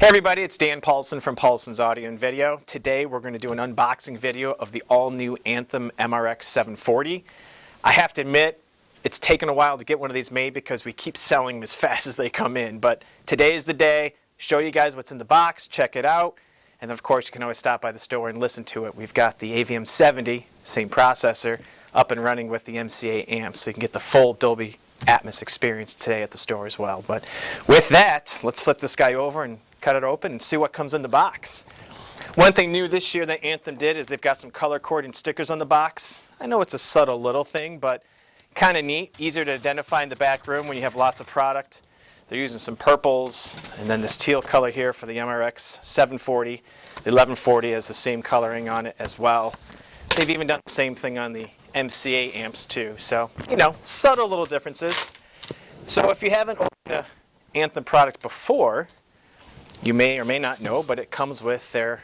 Hey everybody, it's Dan Paulson from Paulson's Audio and Video. Today we're going to do an unboxing video of the all-new Anthem MRX740. I have to admit, it's taken a while to get one of these made because we keep selling them as fast as they come in. But today is the day. Show you guys what's in the box, check it out, and of course you can always stop by the store and listen to it. We've got the AVM70, same processor, up and running with the MCA amp, so you can get the full Dolby Atmos experience today at the store as well. But with that, let's flip this guy over and cut it open and see what comes in the box. One thing new this year that Anthem did is they've got some color coding stickers on the box. I know it's a subtle little thing, but kind of neat, easier to identify in the back room when you have lots of product. They're using some purples and then this teal color here for the MRX740. The 1140 has the same coloring on it as well. They've even done the same thing on the MCA amps too. So, you know, subtle little differences. So if you haven't opened an Anthem product before, you may or may not know, but it comes with their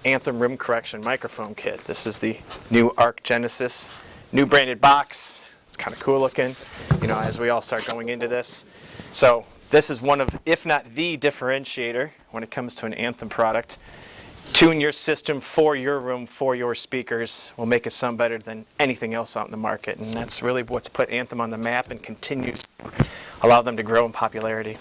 Anthem Room Correction microphone kit. This is the new Arc Genesis, new branded box. It's kind of cool looking, you know, as we all start going into this. So this is one of, if not the differentiator when it comes to an Anthem product. Tune your system for your room, for your speakers, will make it sound better than anything else out in the market. And that's really what's put Anthem on the map and continues to allow them to grow in popularity.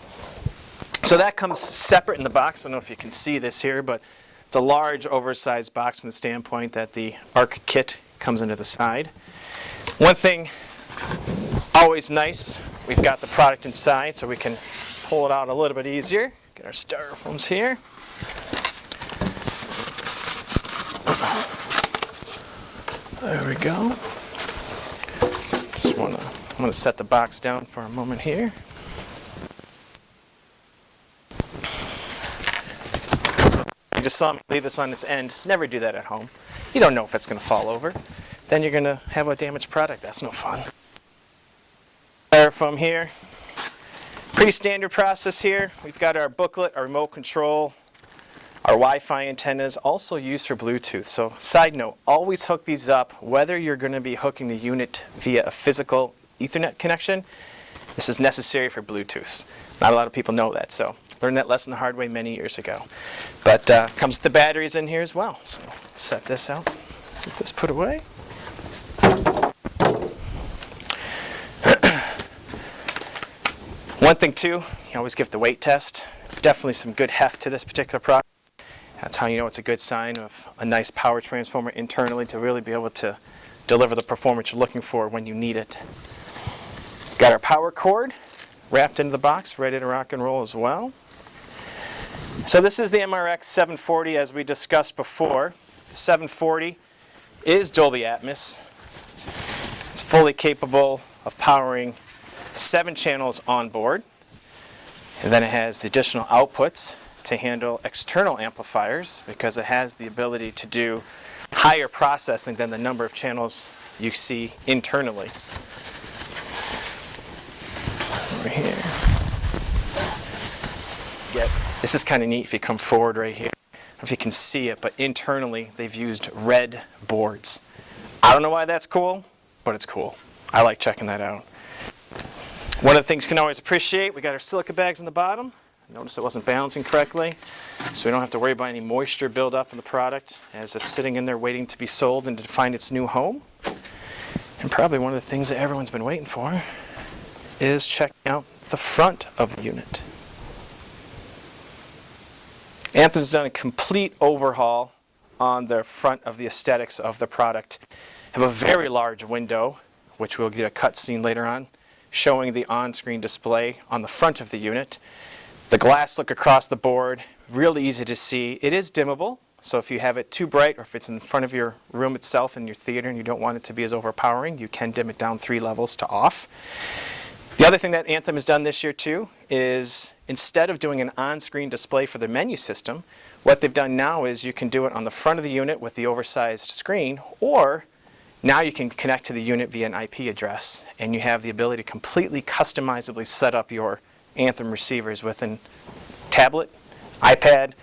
So that comes separate in the box. I don't know if you can see this here, but it's a large, oversized box from the standpoint that the Arc kit comes into the side. One thing, always nice, we've got the product inside so we can pull it out a little bit easier. Get our styrofoams here. There we go. I'm going to set the box down for a moment here. You just saw me leave this on its end. Never do that at home. You don't know if it's going to fall over. Then you're going to have a damaged product. That's no fun. Styrofoam here. Pretty standard process here. We've got our booklet, our remote control, our Wi-Fi antennas, also used for Bluetooth. So side note, always hook these up, whether you're going to be hooking the unit via a physical Ethernet connection. This is necessary for Bluetooth. Not a lot of people know that, so learned that lesson the hard way many years ago. But comes with the batteries in here as well. So set this out, get this put away. One thing too, you always give the weight test. Definitely some good heft to this particular product. That's how you know it's a good sign of a nice power transformer internally to really be able to deliver the performance you're looking for when you need it. Got our power cord wrapped into the box, ready to rock and roll as well. So this is the MRX740 as we discussed before. The 740 is Dolby Atmos. It's fully capable of powering 7 channels on board. And then it has the additional outputs to handle external amplifiers because it has the ability to do higher processing than the number of channels you see internally. Over here. This is kind of neat if you come forward right here. I don't know if you can see it, but internally they've used red boards. I don't know why that's cool, but it's cool. I like checking that out. One of the things you can always appreciate, we got our silica bags in the bottom. Notice it wasn't balancing correctly, so we don't have to worry about any moisture buildup in the product as it's sitting in there waiting to be sold and to find its new home. And probably one of the things that everyone's been waiting for is checking out the front of the unit. Anthem's done a complete overhaul on the front of the aesthetics of the product. Have a very large window, which we'll get a cutscene later on, showing the on-screen display on the front of the unit. The glass look across the board, really easy to see. It is dimmable, so if you have it too bright or if it's in front of your room itself in your theater and you don't want it to be as overpowering, you can dim it down 3 levels to off. The other thing that Anthem has done this year too is instead of doing an on-screen display for the menu system, what they've done now is you can do it on the front of the unit with the oversized screen, or now you can connect to the unit via an IP address, and you have the ability to completely customizably set up your Anthem receivers with a tablet, iPad,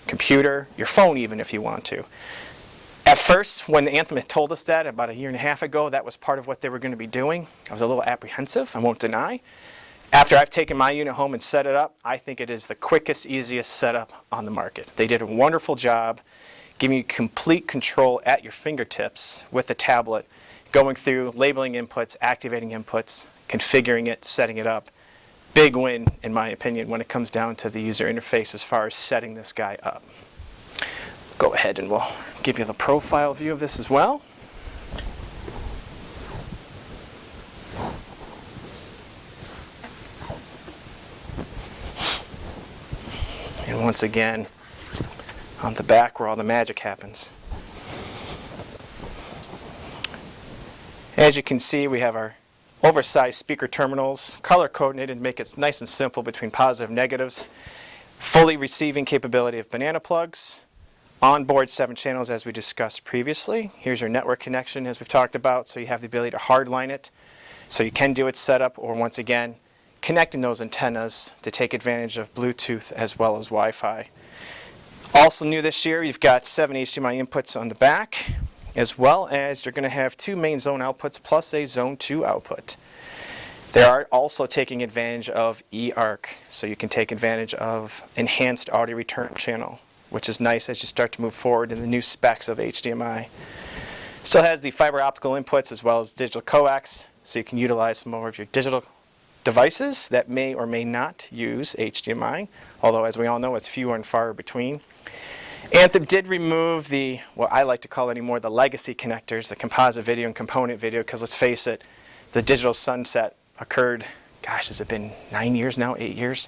computer, your phone even if you want to. At first, when Anthem had told us that about 1.5 years ago, that was part of what they were going to be doing. I was a little apprehensive, I won't deny. After I've taken my unit home and set it up, I think it is the quickest, easiest setup on the market. They did a wonderful job giving you complete control at your fingertips with the tablet, going through labeling inputs, activating inputs, configuring it, setting it up. Big win, in my opinion, when it comes down to the user interface as far as setting this guy up. Go ahead and we'll give you the profile view of this as well. And once again, on the back where all the magic happens. As you can see, we have our oversized speaker terminals, color coordinated to make it nice and simple between positive and negatives. Fully receiving capability of banana plugs. Onboard 7 channels as we discussed previously. Here's your network connection as we've talked about, so you have the ability to hardline it. So you can do it setup, or once again, connecting those antennas to take advantage of Bluetooth as well as Wi-Fi. Also new this year, you've got 7 HDMI inputs on the back, as well as you're going to have 2 main zone outputs plus a zone 2 output. They are also taking advantage of eARC, so you can take advantage of enhanced audio return channel, which is nice as you start to move forward in the new specs of HDMI. Still has the fiber optical inputs as well as digital coax, so you can utilize some more of your digital devices that may or may not use HDMI, although as we all know it's few and far between. Anthem did remove the, what I like to call anymore, the legacy connectors, the composite video and component video, because let's face it, the digital sunset occurred, gosh, has it been 9 years now, 8 years?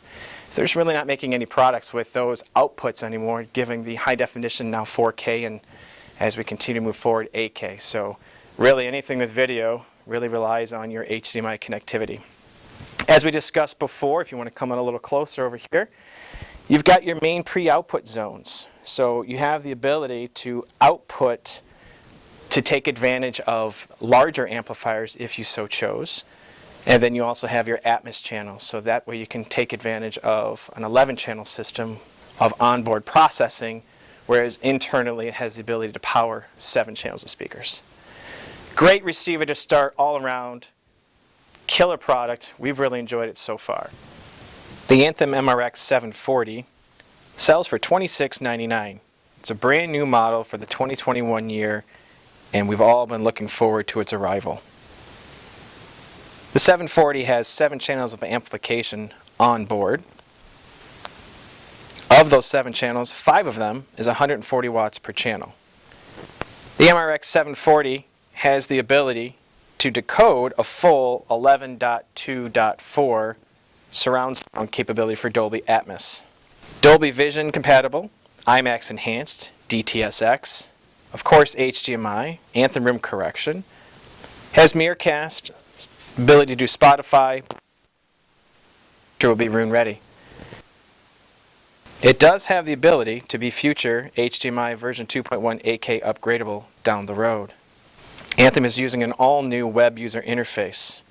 So they're just really not making any products with those outputs anymore, giving the high definition now 4K, and as we continue to move forward, 8K. So really anything with video really relies on your HDMI connectivity. As we discussed before, if you want to come in a little closer over here, you've got your main pre-output zones. So you have the ability to output to take advantage of larger amplifiers if you so chose. And then you also have your Atmos channels, so that way you can take advantage of an 11-channel system of onboard processing, whereas internally it has the ability to power 7 channels of speakers. Great receiver to start all around. Killer product. We've really enjoyed it so far. The Anthem MRX740 sells for $26.99. It's a brand new model for the 2021 year, and we've all been looking forward to its arrival. The 740 has 7 channels of amplification on board. Of those 7 channels, 5 of them is 140 watts per channel. The MRX740 has the ability to decode a full 11.2.4 surround sound capability for Dolby Atmos. Dolby Vision compatible, IMAX Enhanced, DTSX, of course HDMI, Anthem Room Correction, has Miracast, ability to do Spotify, it will be room ready. It does have the ability to be future HDMI version 2.1 8K upgradable down the road. Anthem is using an all-new web user interface.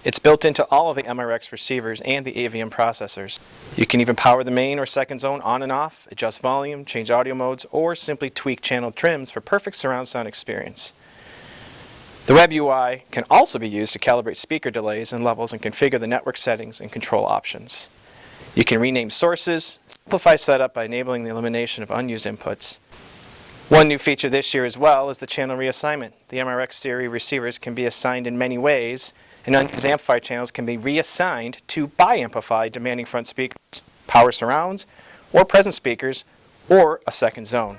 It's built into all of the MRX receivers and the AVM processors. You can even power the main or second zone on and off, adjust volume, change audio modes, or simply tweak channel trims for perfect surround sound experience. The web UI can also be used to calibrate speaker delays and levels and configure the network settings and control options. You can rename sources, simplify setup by enabling the elimination of unused inputs. One new feature this year as well is the channel reassignment. The MRX series receivers can be assigned in many ways, and unused amplifier channels can be reassigned to bi-amplified demanding front speakers, power surrounds, or present speakers, or a second zone.